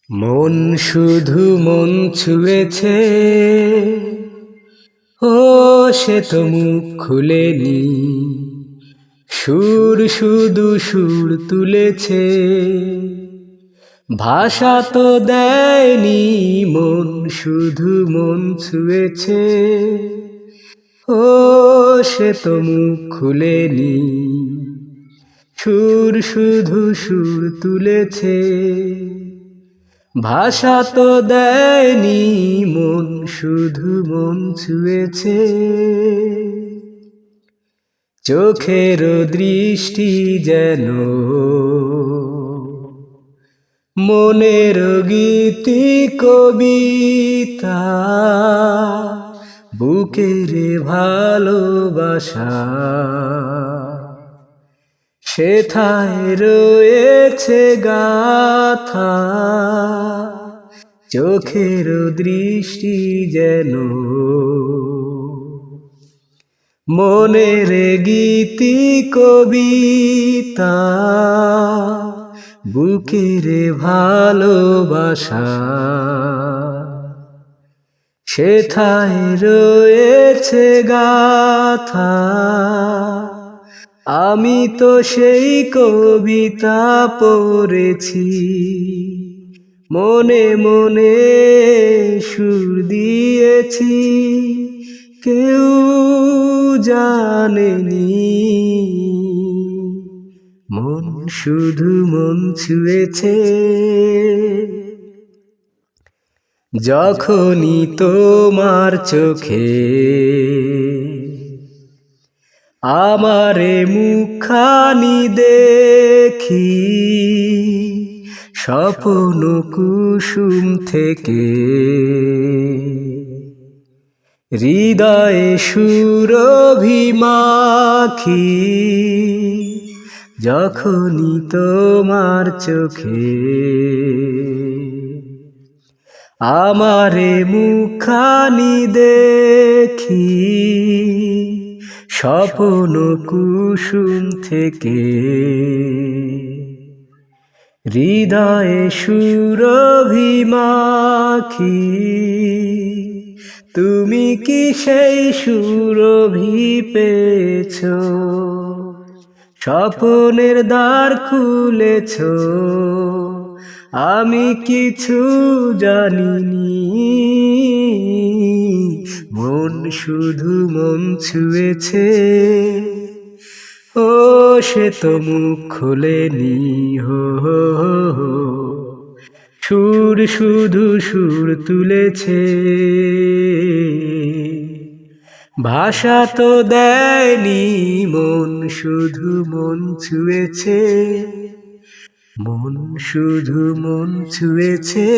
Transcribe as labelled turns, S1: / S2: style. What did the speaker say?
S1: মন শুধু মন ছুঁয়েছে, ও সে তো মুখ খুলেনি। সুর শুধু সুর তুলেছে, ভাষা তো দেয়নি। মন শুধু মন ছুঁয়েছে, ও সে তো মুখ খুলেনি। সুর শুধু সুর তুলেছে, ভাষা তো দেয়নি। মন শুধু মন ছুঁয়েছে। চোখের দৃষ্টি যেন মনের গীতি কবিতা, বুকের ভালোবাসা সেথায় রয়েছে গাথা। চোখের দৃষ্টি যেন মনের গীতি কবিতা, বুকের ভালোবাসা সেথায় রয়েছে গাথা। আমি তো সেই কবিতা পড়েছি, মনে মনে সুর দিয়েছি, কেউ জানেনি। মন শুধু মন ছুঁয়েছে, যখনই তোমার চোখে আমারে মুখখানি দেখি। স্বপ্ন কুসুম থেকে হৃদয়ে সুরভি মাখি। যখনই তোমার চোখে আমারে মুখখানি দেখি। স্বপ্ন কুসুম থেকে হৃদয়ে সুরভি মাখি। তুমি কি সেই সুরভি পেয়েছো? স্বপ্নের দ্বার খুলেছো, আমি কিছু জানিনি। মন শুধু মন ছুঁয়েছে, ও সে তো মুখ খোলেনি। হো হো হো, সুর শুধু সুর তুলেছে, ভাষা তো দেয়নি। মন শুধু মন ছুঁয়েছে, মন শুধু মন ছুঁয়েছে।